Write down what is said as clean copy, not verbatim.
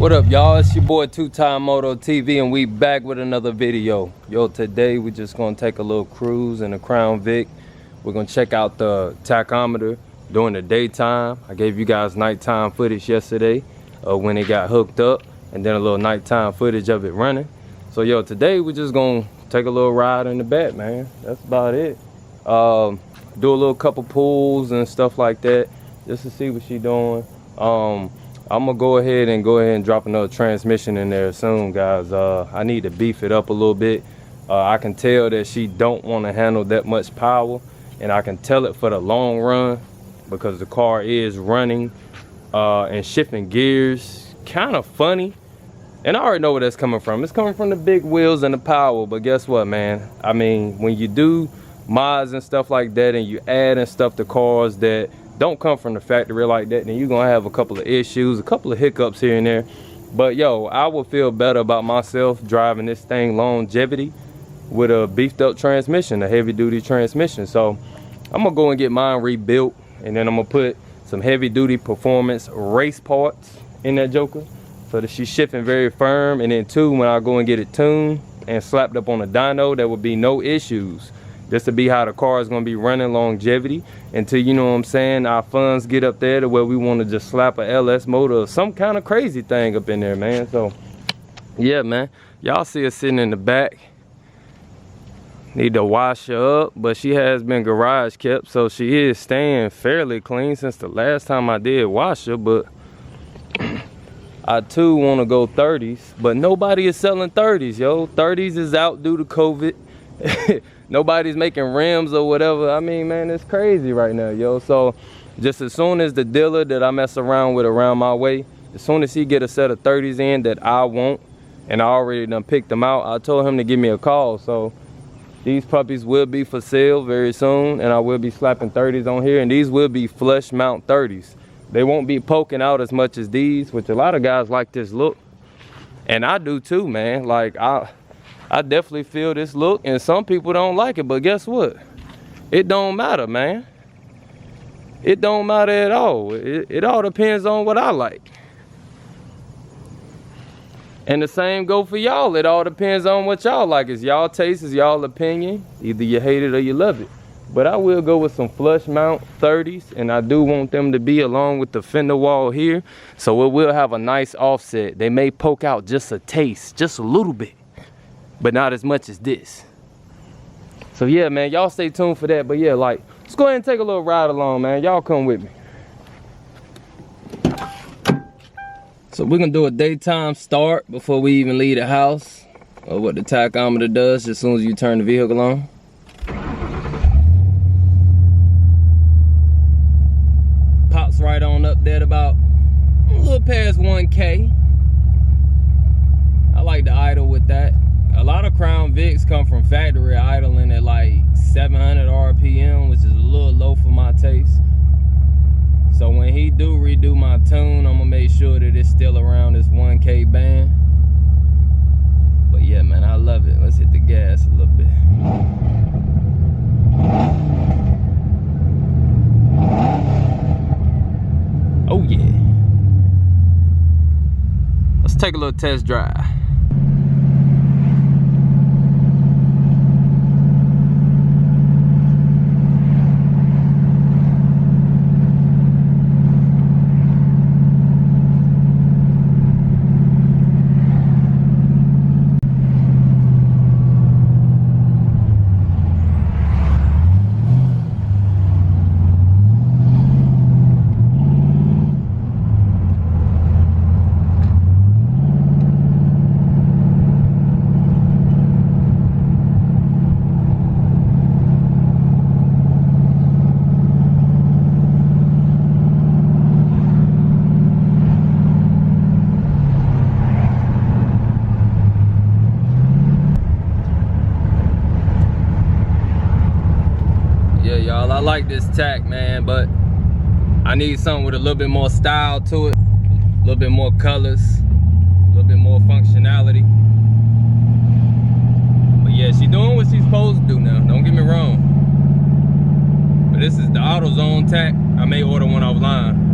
What up, y'all? It's your boy Two-Time Moto TV, and we back with another video. Yo, today we just gonna take a little cruise in the Crown Vic. We're gonna check out the tachometer during the daytime. I gave you guys nighttime footage yesterday when it got hooked up, and then a little nighttime footage of it running. So yo, today we're just gonna take a little ride in the back, man. That's about it. Do a little couple pulls and stuff like that, just to see what she's doing. I'm gonna go ahead and drop another transmission in there soon, guys. I need to beef it up a little bit. I can tell that she don't want to handle that much power, and I can tell it for the long run because the car is running and shifting gears kind of funny. And I already know where that's coming from. It's coming from the big wheels and the power. But guess what, man? I mean, when you do mods and stuff like that, and you add and stuff to cars that don't come from the factory like that, then you're gonna have a couple of issues, a couple of hiccups here and there. But yo, I would feel better about myself driving this thing longevity with a beefed up transmission, a heavy duty transmission. So I'm gonna go and get mine rebuilt, and then I'm gonna put some heavy duty performance race parts in that joker so that she's shifting very firm. And then two, when I go and get it tuned and slapped up on a dyno, there would be no issues. This to be how the car is going to be running longevity until, you know what I'm saying, our funds get up there to where we want to just slap a LS motor or some kind of crazy thing up in there, man. So yeah, man, y'all see her sitting in the back. Need to wash her up, but she has been garage kept, so she is staying fairly clean since the last time I did wash her. But I too want to go 30s, but nobody is selling 30s, yo. 30s is out due to COVID. Nobody's making rims or whatever. I mean, man, it's crazy right now, yo. So just as soon as the dealer that I mess around with around my way, as soon as he get a set of 30s in that I want, and I already done picked them out, I told him to give me a call. So these puppies will be for sale very soon, and I will be slapping 30s on here, and these will be flush mount 30s. They won't be poking out as much as these, which a lot of guys like this look, and I do too, man. Like I definitely feel this look, and some people don't like it, but guess what? It don't matter, man. It don't matter at all. It all depends on what I like. And the same go for y'all. It all depends on what y'all like. It's y'all taste, it's y'all opinion. Either you hate it or you love it. But I will go with some flush mount 30s, and I do want them to be along with the fender wall here, so it will have a nice offset. They may poke out just a taste, just a little bit, but not as much as this. So yeah, man, y'all stay tuned for that. But yeah, like, let's go ahead and take a little ride along, man. Y'all come with me. So we're gonna do a daytime start before we even leave the house, or what the tachometer does as soon as you turn the vehicle on. Pops right on up there at about a little past 1K. I like to idle with that. A lot of Crown Vics come from factory idling at like 700 RPM, which is a little low for my taste. So when he do redo my tune, I'm gonna make sure that it's still around this 1K band. But yeah, man, I love it. Let's hit the gas a little bit. Oh yeah. Let's take a little test drive. Y'all, I like this tack, man, but I need something with a little bit more style to it, a little bit more colors, a little bit more functionality. But yeah, she doing what she's supposed to do now, don't get me wrong. But this is the AutoZone tack. I may order one offline.